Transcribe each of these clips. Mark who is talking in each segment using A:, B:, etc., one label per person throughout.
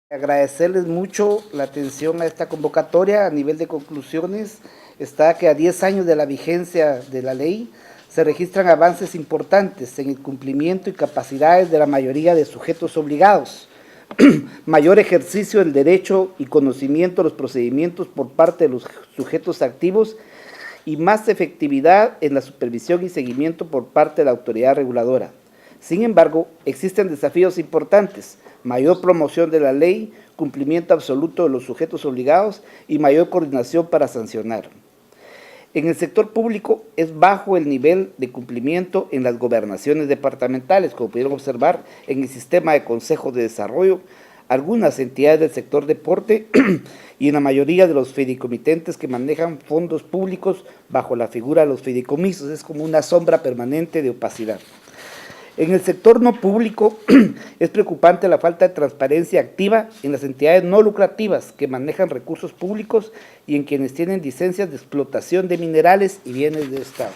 A: Agradecerles mucho la atención a esta convocatoria. A nivel de conclusiones está que a 10 años de la vigencia de la ley se registran avances importantes en el cumplimiento y capacidades de la mayoría de sujetos obligados, mayor ejercicio del derecho y conocimiento de los procedimientos por parte de los sujetos activos y más efectividad en la supervisión y seguimiento por parte de la autoridad reguladora. Sin embargo, existen desafíos importantes: mayor promoción de la ley, cumplimiento absoluto de los sujetos obligados y mayor coordinación para sancionar. En el sector público es bajo el nivel de cumplimiento en las gobernaciones departamentales, como pudieron observar en el sistema de consejos de desarrollo, algunas entidades del sector deporte y en la mayoría de los fideicomitentes que manejan fondos públicos bajo la figura de los fideicomisos. Es como una sombra permanente de opacidad. En el sector no público es preocupante la falta de transparencia activa en las entidades no lucrativas que manejan recursos públicos y en quienes tienen licencias de explotación de minerales y bienes de Estado.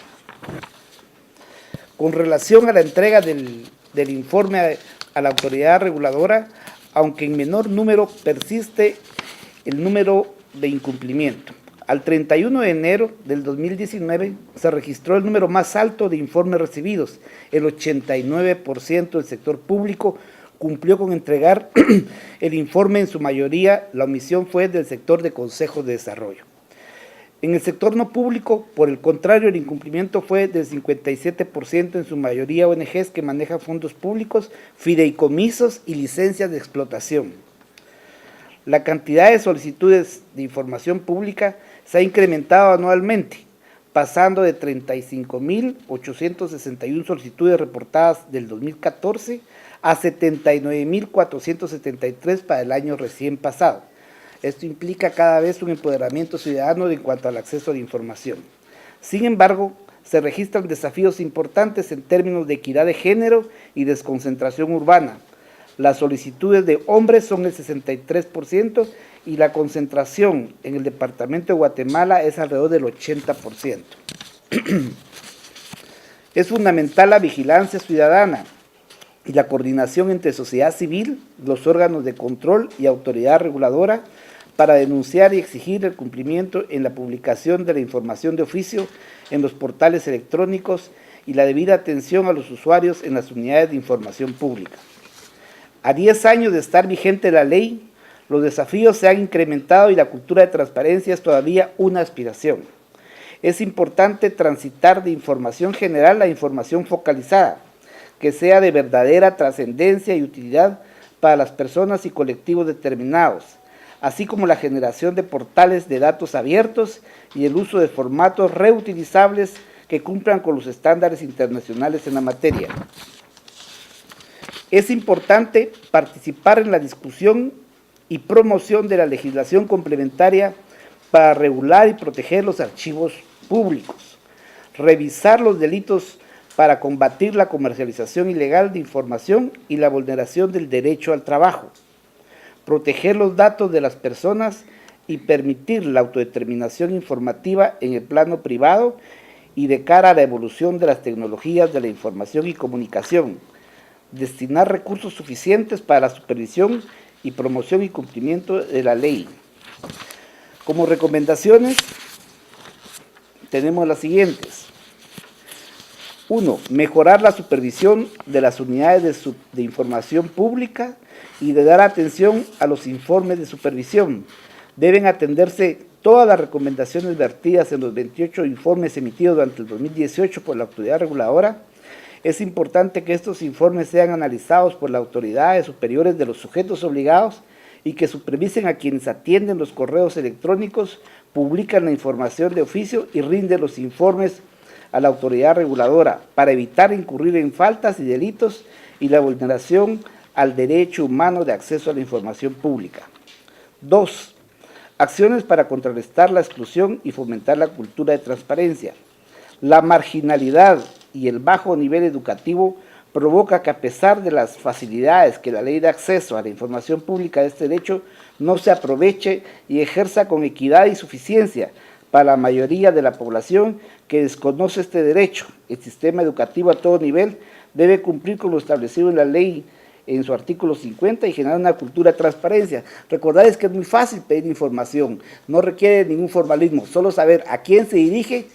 A: Con relación a la entrega del informe a la autoridad reguladora, aunque en menor número persiste el número de incumplimiento. Al 31 de enero del 2019 se registró el número más alto de informes recibidos. El 89% del sector público cumplió con entregar el informe. En su mayoría, la omisión fue del sector de consejos de desarrollo. En el sector no público, por el contrario, el incumplimiento fue del 57%, en su mayoría ONGs que manejan fondos públicos, fideicomisos y licencias de explotación. La cantidad de solicitudes de información pública se ha incrementado anualmente, pasando de 35.861 solicitudes reportadas del 2014 a 79.473 para el año recién pasado. Esto implica cada vez un empoderamiento ciudadano en cuanto al acceso a la información. Sin embargo, se registran desafíos importantes en términos de equidad de género y desconcentración urbana. Las solicitudes de hombres son el 63% y la concentración en el departamento de Guatemala es alrededor del 80%. Es fundamental la vigilancia ciudadana y la coordinación entre sociedad civil, los órganos de control y autoridad reguladora para denunciar y exigir el cumplimiento en la publicación de la información de oficio en los portales electrónicos y la debida atención a los usuarios en las unidades de información pública. A 10 años de estar vigente la ley, los desafíos se han incrementado y la cultura de transparencia es todavía una aspiración. Es importante transitar de información general a información focalizada, que sea de verdadera trascendencia y utilidad para las personas y colectivos determinados, así como la generación de portales de datos abiertos y el uso de formatos reutilizables que cumplan con los estándares internacionales en la materia. Es importante participar en la discusión y promoción de la legislación complementaria para regular y proteger los archivos públicos, revisar los delitos para combatir la comercialización ilegal de información y la vulneración del derecho al trabajo, proteger los datos de las personas y permitir la autodeterminación informativa en el plano privado y de cara a la evolución de las tecnologías de la información y comunicación, destinar recursos suficientes para la supervisión y promoción y cumplimiento de la ley. Como recomendaciones tenemos las siguientes. 1. Mejorar la supervisión de las unidades de información pública y de dar atención a los informes de supervisión. Deben atenderse todas las recomendaciones vertidas en los 28 informes emitidos durante el 2018 por la autoridad reguladora. Es importante que estos informes sean analizados por las autoridades superiores de los sujetos obligados y que supervisen a quienes atienden los correos electrónicos, publican la información de oficio y rinden los informes a la autoridad reguladora para evitar incurrir en faltas y delitos y la vulneración al derecho humano de acceso a la información pública. 2. Acciones para contrarrestar la exclusión y fomentar la cultura de transparencia. La marginalidad y el bajo nivel educativo provoca que, a pesar de las facilidades que la ley de acceso a la información pública de este derecho, no se aproveche y ejerza con equidad y suficiencia para la mayoría de la población que desconoce este derecho. El sistema educativo a todo nivel debe cumplir con lo establecido en la ley en su artículo 50 y generar una cultura de transparencia. Recordarles que es muy fácil pedir información, no requiere ningún formalismo, solo saber a quién se dirige,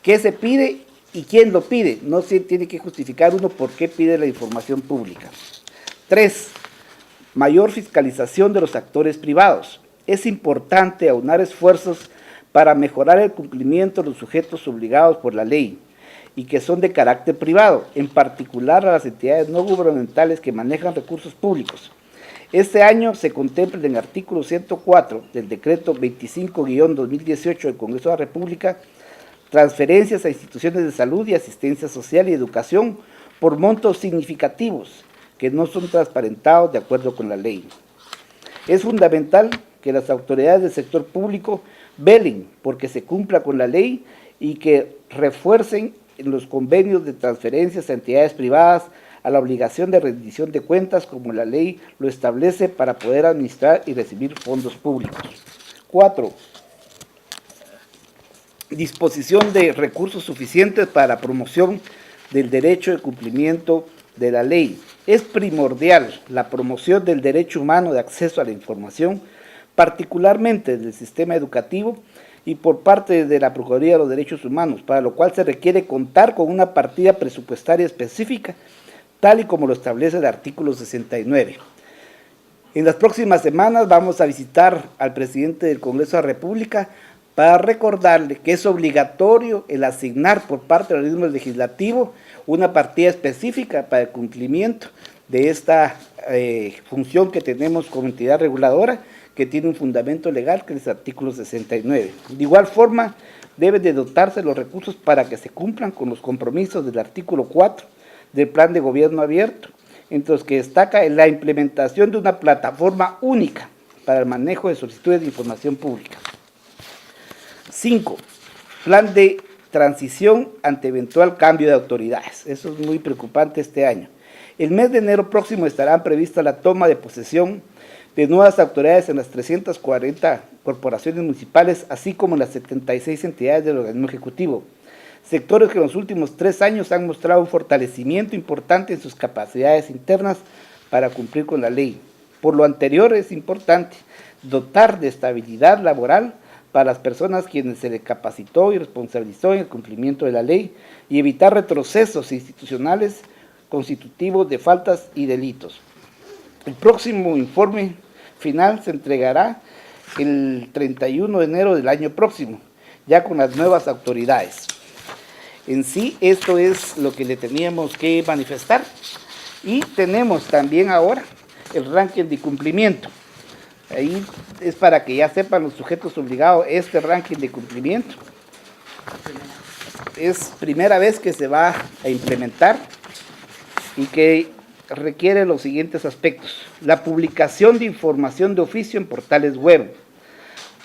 A: qué se pide y quién lo pide. No se tiene que justificar uno por qué pide la información pública. 3. Mayor fiscalización de los actores privados. Es importante aunar esfuerzos para mejorar el cumplimiento de los sujetos obligados por la ley y que son de carácter privado, en particular a las entidades no gubernamentales que manejan recursos públicos. Este año se contempla en el artículo 104 del decreto 25-2018 del Congreso de la República transferencias a instituciones de salud y asistencia social y educación por montos significativos que no son transparentados de acuerdo con la ley. Es fundamental que las autoridades del sector público velen porque se cumpla con la ley y que refuercen en los convenios de transferencias a entidades privadas a la obligación de rendición de cuentas como la ley lo establece para poder administrar y recibir fondos públicos. 4. Disposición de recursos suficientes para la promoción del derecho de cumplimiento de la ley. Es primordial la promoción del derecho humano de acceso a la información, particularmente del sistema educativo y por parte de la Procuraduría de los Derechos Humanos, para lo cual se requiere contar con una partida presupuestaria específica, tal y como lo establece el artículo 69. En las próximas semanas vamos a visitar al presidente del Congreso de la República para recordarle que es obligatorio el asignar por parte del organismo legislativo una partida específica para el cumplimiento de esta función que tenemos como entidad reguladora, que tiene un fundamento legal, que es el artículo 69. De igual forma, deben de dotarse los recursos para que se cumplan con los compromisos del artículo 4 del Plan de Gobierno Abierto, entre los que destaca la implementación de una plataforma única para el manejo de solicitudes de información pública. 5. Plan de transición ante eventual cambio de autoridades. Eso es muy preocupante este año. El mes de enero próximo estarán previstas la toma de posesión de nuevas autoridades en las 340 corporaciones municipales, así como en las 76 entidades del organismo ejecutivo, sectores que en los últimos 3 años han mostrado un fortalecimiento importante en sus capacidades internas para cumplir con la ley. Por lo anterior, es importante dotar de estabilidad laboral para las personas quienes se les capacitó y responsabilizó en el cumplimiento de la ley y evitar retrocesos institucionales constitutivos de faltas y delitos. El próximo informe final se entregará el 31 de enero del año próximo, ya con las nuevas autoridades. En sí, esto es lo que le teníamos que manifestar. Y tenemos también ahora el ranking de cumplimiento. Ahí es para que ya sepan los sujetos obligados este ranking de cumplimiento. Es primera vez que se va a implementar y que requiere los siguientes aspectos: la publicación de información de oficio en portales web,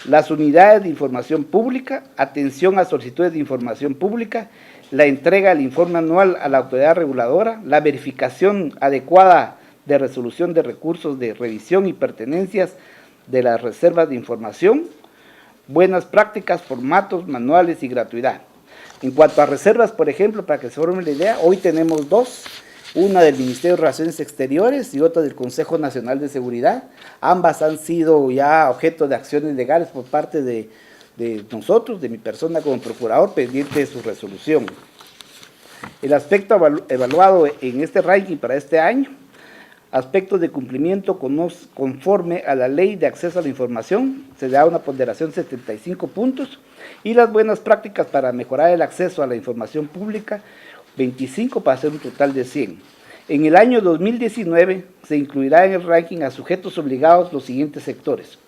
A: las unidades de información pública, atención a solicitudes de información pública, la entrega del informe anual a la autoridad reguladora, la verificación adecuada de resolución de recursos de revisión y pertenencias de las reservas de información, buenas prácticas, formatos, manuales y gratuidad. En cuanto a reservas, por ejemplo, para que se formen la idea, hoy tenemos 2, una del Ministerio de Relaciones Exteriores y otra del Consejo Nacional de Seguridad. Ambas han sido ya objeto de acciones legales por parte de nosotros, de mi persona como procurador, pendiente de su resolución. El aspecto evaluado en este ranking para este año: aspectos de cumplimiento conforme a la Ley de Acceso a la Información, se da una ponderación 75 puntos, y las buenas prácticas para mejorar el acceso a la información pública, 25 para hacer un total de 100. En el año 2019 se incluirá en el ranking a sujetos obligados los siguientes sectores: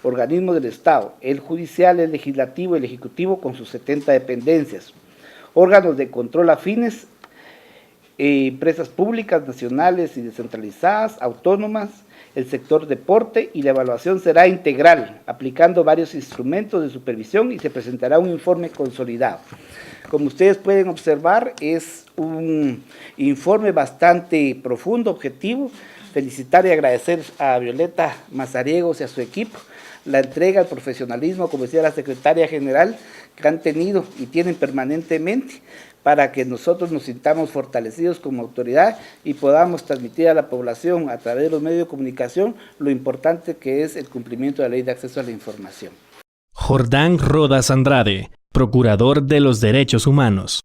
A: organismos del Estado, el judicial, el legislativo y el ejecutivo con sus 70 dependencias, órganos de control afines, empresas públicas, nacionales y descentralizadas, autónomas, el sector deporte, y la evaluación será integral, aplicando varios instrumentos de supervisión, y se presentará un informe consolidado. Como ustedes pueden observar, es un informe bastante profundo, objetivo. Felicitar y agradecer a Violeta Mazariegos y a su equipo la entrega, el profesionalismo, como decía la secretaria general, que han tenido y tienen permanentemente para que nosotros nos sintamos fortalecidos como autoridad y podamos transmitir a la población a través de los medios de comunicación lo importante que es el cumplimiento de la Ley de Acceso a la Información.
B: Jordán Rodas Andrade, Procurador de los Derechos Humanos.